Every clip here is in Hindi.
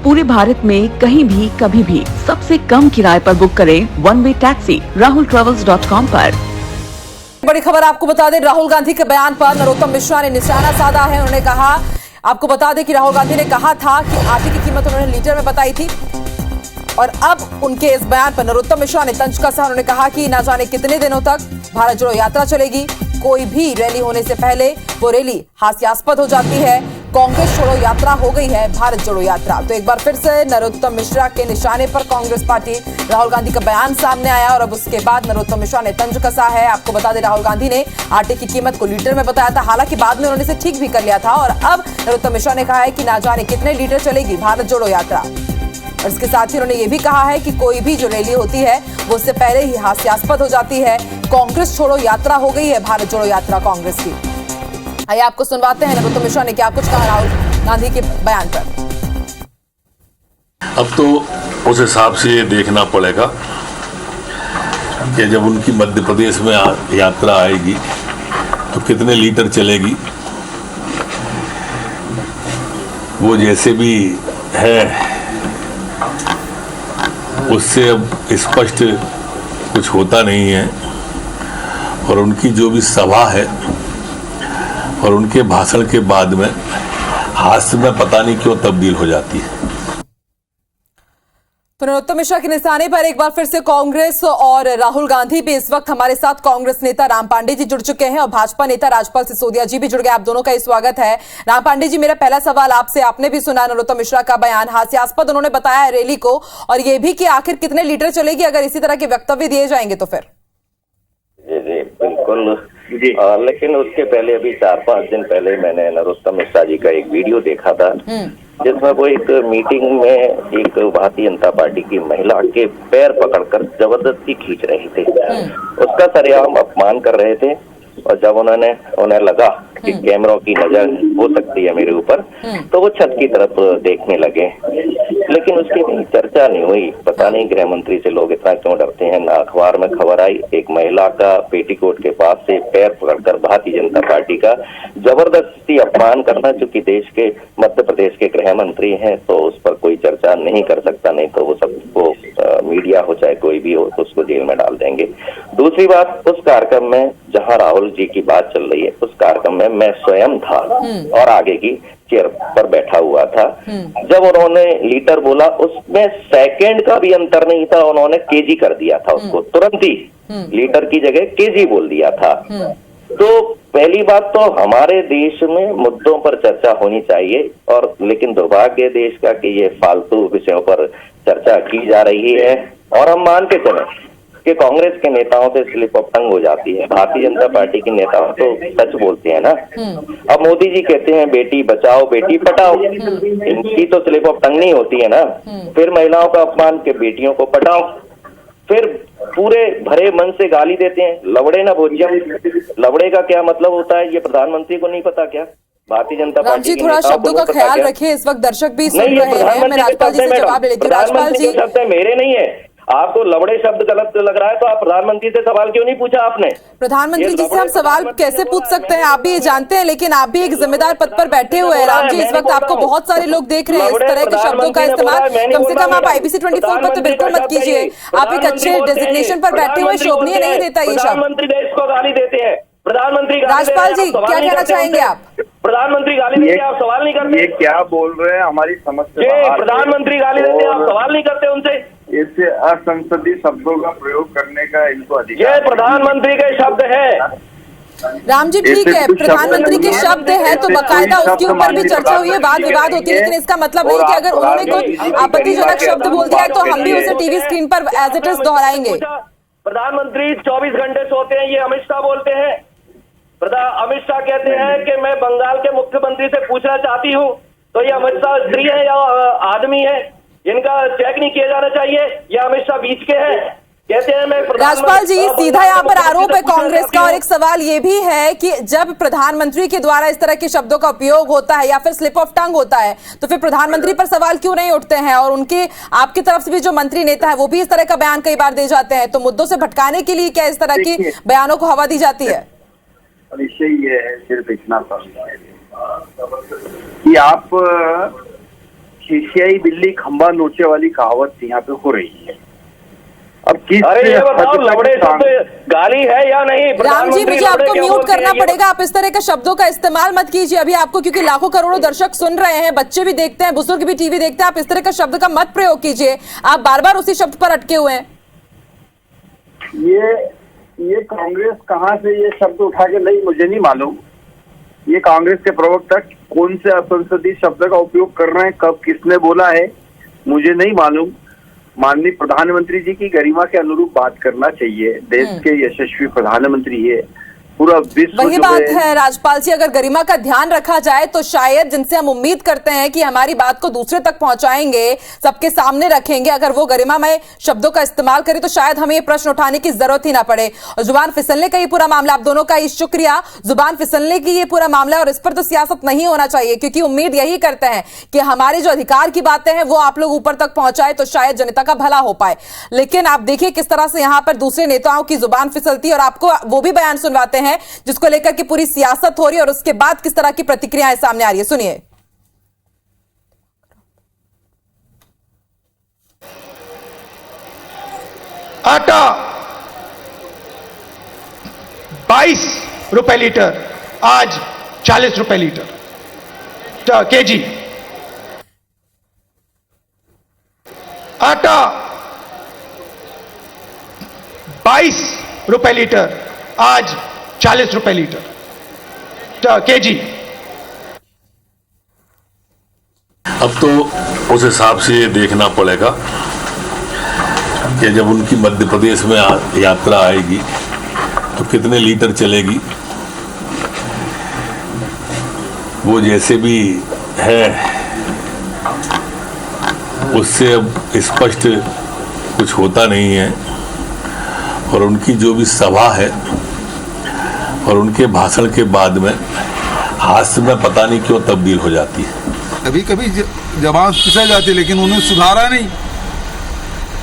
पूरे भारत में कहीं भी कभी भी सबसे कम किराए पर बुक करें वन वे टैक्सी rahultravels.com पर। बड़ी खबर आपको बता दें, राहुल गांधी के बयान पर नरोत्तम मिश्रा ने निशाना साधा है। उन्होंने कहा, आपको बता दें कि राहुल गांधी ने कहा था कि आटे की कीमत उन्होंने लीटर में बताई थी और अब उनके इस बयान पर नरोत्तम मिश्रा ने तंज कसा। उन्होंने कहा कि ना जाने कितने दिनों तक भारत जोड़ो यात्रा चलेगी। कोई भी रैली होने से पहले वो रैली हास्यास्पद हो जाती है। कांग्रेस छोड़ो यात्रा हो गई है भारत जोड़ो यात्रा। तो एक बार फिर से नरोत्तम मिश्रा के निशाने पर कांग्रेस पार्टी, राहुल गांधी का बयान सामने आया और अब उसके बाद नरोत्तम मिश्रा ने तंज कसा है। आपको बता दें, राहुल गांधी ने आटे की कीमत को लीटर में बताया था, हालांकि बाद में उन्होंने इसे ठीक भी कर लिया था और अब नरोत्तम मिश्रा ने कहा है कि ना जाने कितने लीटर चलेगी भारत जोड़ो यात्रा। और इसके साथ ही उन्होंने ये भी कहा है कि कोई भी जो रैली होती है वो उससे पहले ही हास्यास्पद हो जाती है। कांग्रेस छोड़ो यात्रा हो गई है भारत जोड़ो यात्रा कांग्रेस की। आइए आपको सुनवाते हैं नरोत्तम मिश्रा ने क्या कुछ कहा राहुल गांधी के बयान पर। अब तो उस हिसाब से ये देखना पड़ेगा कि जब उनकी मध्य प्रदेश में यात्रा आएगी तो कितने लीटर चलेगी। वो जैसे भी है उससे अब स्पष्ट कुछ होता नहीं है और उनकी जो भी सभा है और उनके भाषण के बाद में हास्य में पता नहीं क्यों तब्दील हो जाती है। तो नरोत्तम मिश्रा के निशाने पर एक बार फिर से कांग्रेस और राहुल गांधी भी। इस वक्त हमारे साथ कांग्रेस नेता राम पांडे जी जुड़ चुके हैं और भाजपा नेता राजपाल सिसोदिया जी भी जुड़ गए। आप दोनों का स्वागत है। राम पांडे जी, मेरा पहला सवाल आपसे, आपने भी सुना नरोत्तम मिश्रा का बयान, हास्यास्पद उन्होंने बताया है रैली को और ये भी कि आखिर कितने लीटर चलेगी अगर इसी तरह के वक्तव्य दिए जाएंगे तो फिर। जी बिल्कुल जी। लेकिन उसके पहले अभी 4-5 दिन पहले मैंने नरोत्तम मिश्रा जी का एक वीडियो देखा था जिसमें वो एक मीटिंग में एक भारतीय जनता पार्टी की महिला के पैर पकड़कर जबरदस्ती खींच रहे थे, उसका सरेआम अपमान कर रहे थे। और जब उन्हें लगा कि कैमरों की नजर हो सकती है मेरे ऊपर तो वो छत की तरफ देखने लगे, लेकिन उसकी कहीं चर्चा नहीं हुई। पता नहीं गृह मंत्री से लोग इतना क्यों डरते हैं। ना अखबार में खबर आई, एक महिला का पेटीकोट के पास से पैर पकड़कर भारतीय जनता पार्टी का जबरदस्ती अपमान करना, चूंकि देश के मध्य प्रदेश के गृह मंत्री हैं तो उस पर कोई चर्चा नहीं कर सकता, नहीं तो वो सबको मीडिया हो चाहे कोई भी हो उसको जेल में डाल देंगे। दूसरी बात, उस कार्यक्रम में जहां राहुल जी की बात चल रही है उस कार्यक्रम में मैं स्वयं था और आगे की चेयर पर बैठा हुआ था। जब उन्होंने लीटर बोला उसमें सेकंड का भी अंतर नहीं था, उन्होंने केजी कर दिया था उसको, तुरंत ही लीटर की जगह केजी बोल दिया था। तो पहली बात तो हमारे देश में मुद्दों पर चर्चा होनी चाहिए, और लेकिन दुर्भाग्य देश का कि ये फालतू विषयों पर चर्चा की जा रही है और हम मान के चले कि कांग्रेस के नेताओं से स्लिप ऑफ टंग हो जाती है। भारतीय जनता पार्टी के नेताओं तो सच बोलते हैं ना। अब मोदी जी कहते हैं बेटी बचाओ बेटी पटाओ, इनकी तो स्लिप ऑफ टंग नहीं होती है ना। फिर महिलाओं का अपमान के बेटियों को पटाओ, फिर पूरे भरे मन से गाली देते हैं लवड़े ना भोज्यम। लवड़े का क्या मतलब होता है ये प्रधानमंत्री को नहीं पता क्या? भारतीय जनता पार्टी जी थोड़ा शब्दों का ख्याल रखिए, इस वक्त दर्शक भी सुन रहे हैं। मैं राजपाल जी से जवाब ले लेती हूँ। राजपाल जी, शब्द मेरे नहीं है, आपको लवड़े शब्द गलत लग रहा है तो आप प्रधानमंत्री से सवाल क्यों नहीं पूछा आपने? प्रधानमंत्री जी से हम सवाल कैसे पूछ सकते हैं, आप भी ये जानते हैं, लेकिन आप भी एक जिम्मेदार पद पर बैठे हुए हैं। राम जी, इस वक्त आपको बहुत सारे लोग देख रहे हैं, इस तरह के शब्दों का इस्तेमाल कम से कम आप IBC 24 पर तो बिल्कुल मत कीजिए। आप एक अच्छे डेजिग्नेशन पर बैठे हुए, शोभनीय नहीं देता ये शब्द। प्रधानमंत्री देश को गाली देते हैं, प्रधानमंत्री। राजपाल जी, क्या कहना चाहेंगे आप? प्रधानमंत्री गाली देते हैं, आप सवाल नहीं करते। ये क्या बोल रहे हैं, हमारी समझ से प्रधानमंत्री गाली देते हैं, आप सवाल नहीं करते उनसे। ऐसे असंसदीय शब्दों का प्रयोग करने का इनको अधिकार। ये प्रधानमंत्री के शब्द है। राम जी ठीक है, प्रधानमंत्री के शब्द है तो बकायदा उसके ऊपर भी चर्चा हुई है, वाद विवाद होती है, लेकिन इसका मतलब नहीं कि अगर उन्होंने कोई आपत्तिजनक शब्द बोल दिया है तो हम भी उसे टीवी स्क्रीन पर एज इट इज दोहराएंगे। प्रधानमंत्री 24 घंटे सोते हैं, ये अमित शाह बोलते हैं। अमित शाह कहते हैं कि मैं बंगाल के मुख्यमंत्री से पूछना चाहती हूँ, तो ये अमित शाह स्त्री है या आदमी है? इनका चेक नहीं किया जाना चाहिए या अमित शाह बीच के हैं? कहते हैं मैं राजपाल जी, सीधा यहाँ पर आरोप है कांग्रेस का, और एक सवाल ये भी है कि जब प्रधानमंत्री के द्वारा इस तरह के शब्दों का उपयोग होता है या फिर स्लिप ऑफ टंग होता है तो फिर प्रधानमंत्री पर सवाल क्यों नहीं उठते हैं? और उनके आपकी तरफ से भी जो मंत्री नेता है वो भी इस तरह का बयान कई बार दे जाते हैं, तो मुद्दों से भटकाने के लिए क्या इस तरह की बयानों को हवा दी जाती है? विषय ये है सिर्फ इतना कि आप एशियाई बिल्ली खंबा नोचे वाली कहावत यहाँ पे हो रही है। अब किस अरे ये बताओ, हद तक लवड़े शब्द गाली है या नहीं? राम जी, प्रधानमंत्री मुझे लवड़े आपको क्यों म्यूट बोलते करना हैं ये? पड़ेगा। आप इस तरह के शब्दों का इस्तेमाल मत कीजिए अभी आपको, क्योंकि लाखों करोड़ों दर्शक सुन रहे हैं, बच्चे भी देखते हैं, बुजुर्ग भी टीवी देखते हैं। आप इस तरह का शब्द का मत प्रयोग कीजिए। आप बार बार उसी शब्द पर अटके हुए हैं। ये कांग्रेस कहाँ से ये शब्द उठा के लाई, मुझे नहीं मालूम। ये कांग्रेस के प्रवक्ता कौन से असंसदीय शब्द का उपयोग कर रहे हैं, कब किसने बोला है, मुझे नहीं मालूम। माननीय प्रधानमंत्री जी की गरिमा के अनुरूप बात करना चाहिए। देश के यशस्वी प्रधानमंत्री है, पूरा विश्व वही जो बात है राजपाल जी, अगर गरिमा का ध्यान रखा जाए तो शायद जिनसे हम उम्मीद करते हैं कि हमारी बात को दूसरे तक पहुंचाएंगे, सबके सामने रखेंगे, अगर वो गरिमामय शब्दों का इस्तेमाल करे तो शायद हमें ये प्रश्न उठाने की जरूरत ही ना पड़े। और जुबान फिसलने का ये पूरा मामला, आप दोनों का ही शुक्रिया। जुबान फिसलने की ये पूरा मामला, और इस पर तो सियासत नहीं होना चाहिए, क्योंकि उम्मीद यही करते हैं कि हमारे जो अधिकार की बातें हैं वो आप लोग ऊपर तक पहुंचाए तो शायद जनता का भला हो पाए। लेकिन आप देखिए किस तरह से यहां पर दूसरे नेताओं की जुबान फिसलती है, और आपको वो भी बयान सुनवाते हैं जिसको लेकर की पूरी सियासत हो रही है, और उसके बाद किस तरह की प्रतिक्रियाएं सामने आ रही है, सुनिए। आटा 22 रुपए लीटर, आज 40 रुपए लीटर केजी। आटा 22 रुपए लीटर, आज 40 रुपए लीटर केजी। अब तो उस हिसाब से ये देखना पड़ेगा कि जब उनकी मध्य प्रदेश में यात्रा आएगी तो कितने लीटर चलेगी। वो जैसे भी है उससे अब स्पष्ट कुछ होता नहीं है, और उनकी जो भी सभा है और उनके भाषण के बाद में हास्य में पता नहीं क्यों तब्दील हो जाती है। कभी कभी जबान फिसल जाती है, लेकिन उन्हें सुधारा नहीं।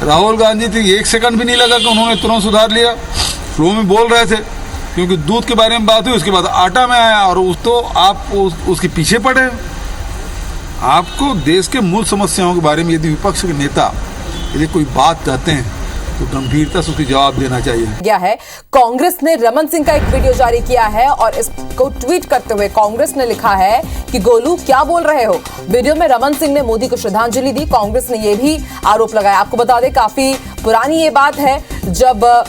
राहुल गांधी थी, 1 सेकंड भी नहीं लगा कि उन्होंने तुरंत सुधार लिया। फ्लो में बोल रहे थे, क्योंकि दूध के बारे में बात हुई, उसके बाद आटा में आया, और तो आप उसके पीछे पड़े। आपको देश के मूल समस्याओं के बारे में यदि विपक्ष के नेता यदि कोई बात चाहते हैं तो गंभीरता से उसकी जवाब देना चाहिए। गया है, कांग्रेस ने रमन सिंह का एक वीडियो जारी किया है, और इसको ट्वीट करते हुए कांग्रेस ने लिखा है कि गोलू क्या बोल रहे हो। वीडियो में रमन सिंह ने मोदी को श्रद्धांजलि दी। कांग्रेस ने यह भी आरोप लगाया। आपको बता दें, काफी पुरानी ये बात है जब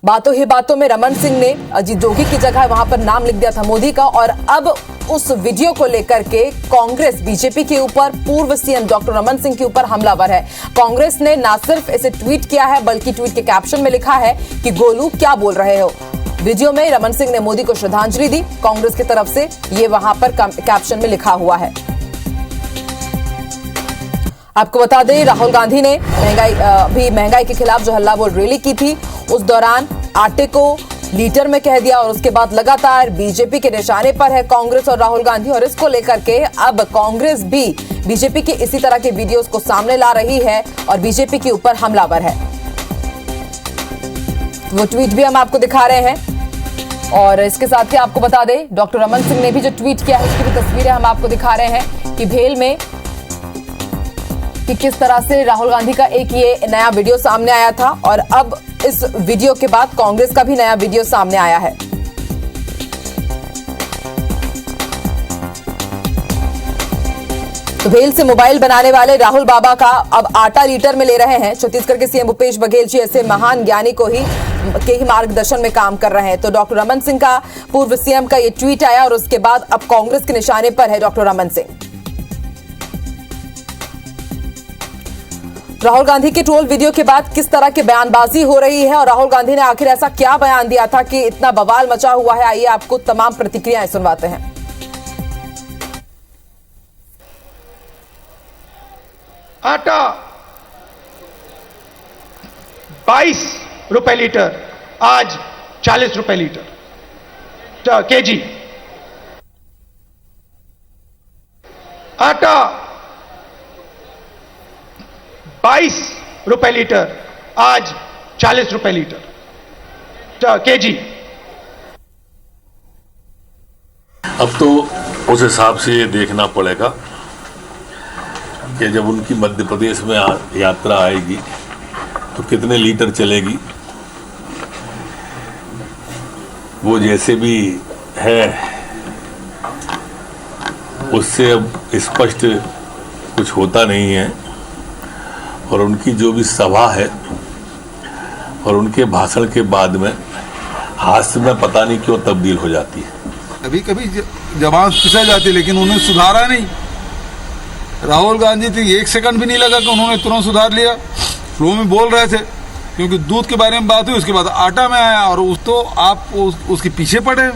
बातों ही बातों में रमन सिंह ने अजीत जोगी की जगह वहां पर नाम लिख दिया था मोदी का, और अब उस वीडियो को लेकर के कांग्रेस बीजेपी के ऊपर, पूर्व सीएम डॉक्टर रमन सिंह के ऊपर हमलावर है। कांग्रेस ने ना सिर्फ इसे ट्वीट किया है, बल्कि ट्वीट के कैप्शन में लिखा है कि गोलू क्या बोल रहे हो। वीडियो में रमन सिंह ने मोदी को श्रद्धांजलि दी, कांग्रेस की तरफ से ये वहां पर कैप्शन में लिखा हुआ है। आपको बता दें, राहुल गांधी ने महंगाई के खिलाफ जो हल्ला बोल रैली की थी, उस दौरान आटे को लीटर में कह दिया, और उसके बाद लगातार बीजेपी के निशाने पर है कांग्रेस और राहुल गांधी, और इसको लेकर के अब कांग्रेस भी बीजेपी के इसी तरह के वीडियोस को सामने ला रही है और बीजेपी के ऊपर हमलावर है। वो ट्वीट भी हम आपको दिखा रहे हैं, और इसके साथ ही आपको बता दें, डॉक्टर रमन सिंह ने भी जो ट्वीट किया है उसकी भी तस्वीरें हम आपको दिखा रहे हैं कि भेल में कि किस तरह से राहुल गांधी का एक ये नया वीडियो सामने आया था, और अब इस वीडियो के बाद कांग्रेस का भी नया वीडियो सामने आया है। तो भेल से मोबाइल बनाने वाले राहुल बाबा का अब आटा लीटर में ले रहे हैं। छत्तीसगढ़ के सीएम भूपेश बघेल जी ऐसे महान ज्ञानी को के ही मार्गदर्शन में काम कर रहे हैं। तो डॉक्टर रमन सिंह का, पूर्व सीएम का ये ट्वीट आया, और उसके बाद अब कांग्रेस के निशाने पर है डॉक्टर रमन सिंह। राहुल गांधी के ट्रोल वीडियो के बाद किस तरह की बयानबाजी हो रही है, और राहुल गांधी ने आखिर ऐसा क्या बयान दिया था कि इतना बवाल मचा हुआ है। आइए आपको तमाम प्रतिक्रियाएं सुनवाते हैं। आटा 22 रुपए लीटर, आज 40 रुपए लीटर केजी। आटा 22 रुपए लीटर, आज 40 रुपए लीटर केजी। अब तो उस हिसाब से ये देखना पड़ेगा कि जब उनकी मध्य प्रदेश में यात्रा आएगी तो कितने लीटर चलेगी। वो जैसे भी है उससे अब स्पष्ट कुछ होता नहीं है, और उनकी जो भी सभा है और उनके भाषण के बाद में हास्य में पता नहीं क्यों तब्दील हो जाती है। कभी कभी जबान फिसल जाती, लेकिन उन्होंने सुधारा नहीं। राहुल गांधी थी, 1 सेकंड भी नहीं लगा कि उन्होंने तुरंत सुधार लिया। फ्लो में बोल रहे थे, क्योंकि दूध के बारे में बात हुई, उसके बाद आटा में आया, और तो आप उसके पीछे पड़े।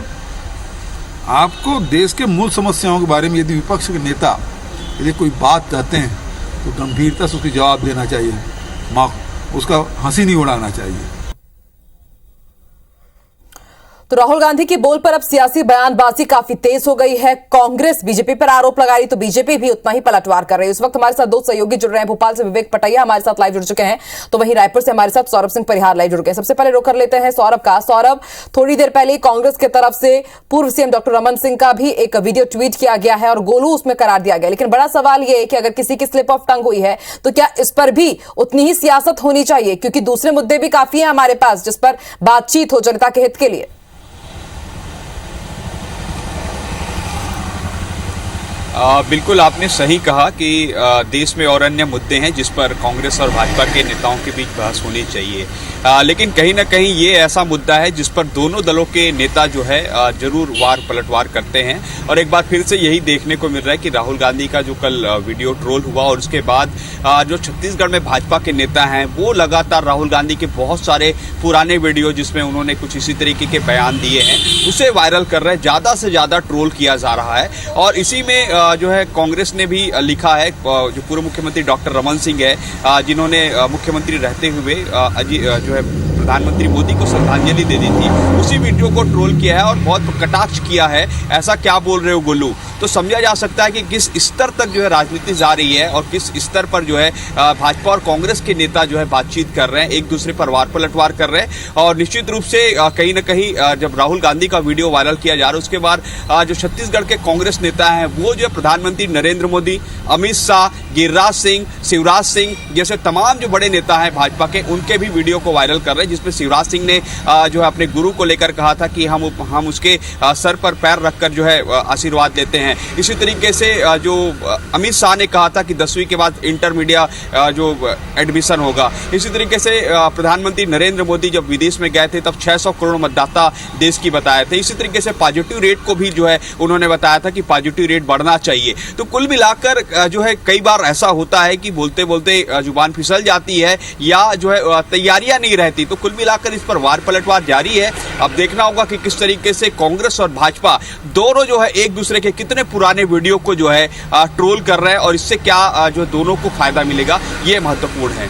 आपको देश के मूल समस्याओं के बारे में यदि विपक्ष के नेता यदि कोई बात कहते हैं तो गंभीरता से उसकी जवाब देना चाहिए, उसका हंसी नहीं उड़ाना चाहिए। तो राहुल गांधी के बोल पर अब सियासी बयानबाजी काफी तेज हो गई है। कांग्रेस बीजेपी पर आरोप लगा रही तो बीजेपी भी उतना ही पलटवार कर रही है। इस वक्त हमारे साथ 2 सहयोगी जुड़ रहे हैं। भोपाल से विवेक पटैया हमारे साथ लाइव जुड़ चुके हैं, तो वहीं रायपुर से हमारे साथ सौरभ सिंह परिहार लाइव जुड़ गए हैं। सबसे पहले रुख कर लेते हैं सौरभ का। सौरभ, थोड़ी देर पहले कांग्रेस की तरफ से पूर्व सीएम डॉक्टर रमन सिंह का भी एक वीडियो ट्वीट किया गया है और गोलू उसमें करार दिया गया, लेकिन बड़ा सवाल यह है कि अगर किसी की स्लिप ऑफ टंग हुई है तो क्या इस पर भी उतनी ही सियासत होनी चाहिए, क्योंकि दूसरे मुद्दे भी काफी है हमारे पास जिस पर बातचीत हो जनता के हित के लिए। बिल्कुल आपने सही कहा कि देश में और अन्य मुद्दे हैं जिस पर कांग्रेस और भाजपा के नेताओं के बीच बहस होनी चाहिए, लेकिन कहीं ना कहीं ये ऐसा मुद्दा है जिस पर दोनों दलों के नेता जो है जरूर वार पलटवार करते हैं। और एक बार फिर से यही देखने को मिल रहा है कि राहुल गांधी का जो कल वीडियो ट्रोल हुआ और उसके बाद जो छत्तीसगढ़ में भाजपा के नेता हैं वो लगातार राहुल गांधी के बहुत सारे पुराने वीडियो जिसमें उन्होंने कुछ इसी तरीके के बयान दिए हैं उसे वायरल कर रहे हैं, ज़्यादा से ज़्यादा ट्रोल किया जा रहा है। और इसी में जो है कांग्रेस ने भी लिखा है, जो पूर्व मुख्यमंत्री डॉक्टर रमन सिंह है जिन्होंने मुख्यमंत्री रहते हुए जो है प्रधानमंत्री मोदी को श्रद्धांजलि दे दी थी, उसी वीडियो को ट्रोल किया है और बहुत कटाक्ष किया है। ऐसा क्या बोल रहे हो गोलू, तो समझा जा सकता है कि किस स्तर तक जो है राजनीति जा रही है और किस स्तर पर जो है भाजपा और कांग्रेस के नेता जो है बातचीत कर रहे हैं, एक दूसरे पर वार पलटवार कर रहे हैं। और निश्चित रूप से कहीं ना कहीं जब राहुल गांधी का वीडियो वायरल किया जा रहा है उसके बाद जो छत्तीसगढ़ के कांग्रेस नेता हैं वो जो प्रधानमंत्री नरेंद्र मोदी, अमित शाह, गिरिराज सिंह, शिवराज सिंह जैसे तमाम जो बड़े नेता हैं भाजपा के, उनके भी वीडियो को वायरल कर रहे हैं, जिसमें शिवराज सिंह ने जो है अपने गुरु को लेकर कहा था कि हम उसके सर पर पैर रखकर जो है आशीर्वाद देते हैं। इसी तरीके से जो अमित शाह ने कहा था कि 10वीं के बाद इंटरमीडिएट जो एडमिशन होगा। इसी तरीके से प्रधानमंत्री नरेंद्र मोदी जब विदेश में गए थे तब 600 करोड़ मतदाता देश की बताए थे। इसी तरीके से पॉजिटिव रेट को भी जो है उन्होंने बताया था कि पॉजिटिव रेट बढ़ना चाहिए। तो कुल मिलाकर जो है कई बार ऐसा होता है कि बोलते बोलते जुबान फिसल जाती है या जो है तैयारियां नहीं रहती। तो कुल मिलाकर इस पर वार पलटवार जारी है। अब देखना होगा कि किस तरीके से कांग्रेस और भाजपा दोनों जो है एक दूसरे के कितने पुराने वीडियो को जो है ट्रोल कर रहे हैं और इससे क्या जो दोनों को फायदा मिलेगा, ये महत्वपूर्ण है।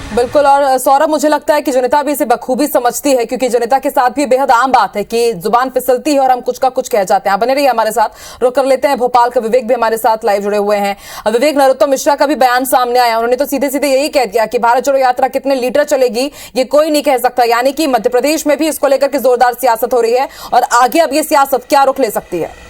बिल्कुल। और सौरभ, मुझे लगता है कि जनता भी इसे बखूबी समझती है, क्योंकि जनता के साथ भी बेहद आम बात है कि जुबान फिसलती है और हम कुछ का कुछ कह जाते हैं। बने रहिए हमारे साथ। रुक कर लेते हैं भोपाल का विवेक भी हमारे साथ लाइव जुड़े हुए हैं। विवेक, नरोत्तम मिश्रा का भी बयान सामने आया, उन्होंने तो सीधे सीधे यही कह दिया कि भारत जोड़ो यात्रा कितने लीटर चलेगी ये कोई नहीं कह सकता, यानी कि मध्य प्रदेश में भी इसको लेकर के जोरदार सियासत हो रही है और आगे अब ये सियासत क्या रुख ले सकती है।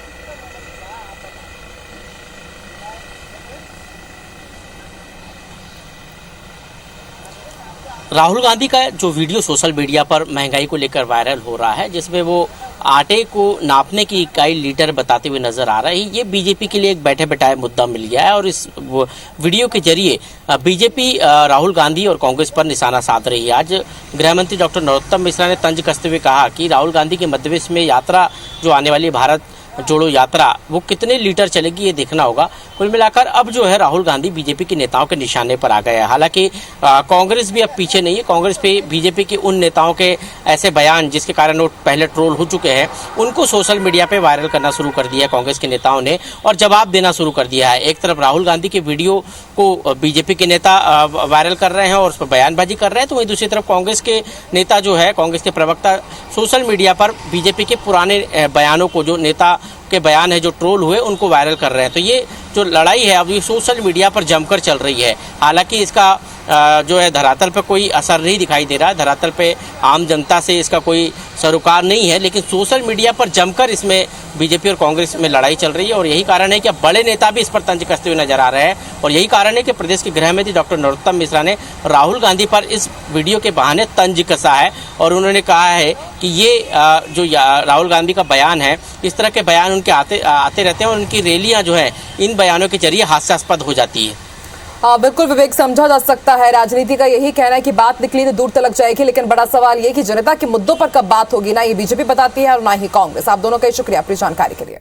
राहुल गांधी का जो वीडियो सोशल मीडिया पर महंगाई को लेकर वायरल हो रहा है, जिसमें वो आटे को नापने की इकाई लीटर बताते हुए नजर आ रहा है, ये बीजेपी के लिए एक बैठे बैठाए मुद्दा मिल गया है। और इस वीडियो के जरिए बीजेपी राहुल गांधी और कांग्रेस पर निशाना साध रही है। आज गृह मंत्री डॉक्टर नरोत्तम मिश्रा ने तंज कसते हुए कहा कि राहुल गांधी की मध्य प्रदेश में यात्रा जो आने वाली भारत जोड़ो यात्रा वो कितने लीटर चलेगी ये देखना होगा। कुल मिलाकर अब जो है राहुल गांधी बीजेपी के नेताओं के निशाने पर आ गए हैं। हालांकि कांग्रेस भी अब पीछे नहीं है। कांग्रेस पे बीजेपी के उन नेताओं के ऐसे बयान जिसके कारण वो पहले ट्रोल हो चुके हैं, उनको सोशल मीडिया पे वायरल करना शुरू कर दिया है कांग्रेस के नेताओं ने और जवाब देना शुरू कर दिया है। एक तरफ राहुल गांधी के वीडियो को बीजेपी के नेता वायरल कर रहे हैं और उस पर बयानबाजी कर रहे हैं, तो वहीं दूसरी तरफ कांग्रेस के नेता जो है, कांग्रेस के प्रवक्ता सोशल मीडिया पर बीजेपी के पुराने बयानों को, जो नेता के बयान है जो ट्रोल हुए, उनको वायरल कर रहे हैं। तो ये जो लड़ाई है अब ये सोशल मीडिया पर जमकर चल रही है। हालांकि इसका जो है धरातल पर कोई असर नहीं दिखाई दे रहा है। धरातल पे आम जनता से इसका कोई सरोकार नहीं है, लेकिन सोशल मीडिया पर जमकर इसमें बीजेपी और कांग्रेस में लड़ाई चल रही है और यही कारण है कि अब बड़े नेता भी इस पर तंज कसते हुए नजर आ रहे हैं। और यही कारण है कि प्रदेश के गृह मंत्री डॉक्टर नरोत्तम मिश्रा ने राहुल गांधी पर इस वीडियो के बहाने तंज कसा है और उन्होंने कहा है कि ये जो राहुल गांधी का बयान है, इस तरह के बयान उनके आते रहते हैं और उनकी रैलियां जो है इन बयानों के जरिए हास्यास्पद हो जाती है। हाँ बिल्कुल विवेक, समझा जा सकता है। राजनीति का यही कहना है कि बात निकली तो दूर तलक जाएगी, लेकिन बड़ा सवाल ये कि जनता के मुद्दों पर कब बात होगी, ना ये बीजेपी बताती है और ना ही कांग्रेस। आप दोनों का शुक्रिया अपनी जानकारी के लिए।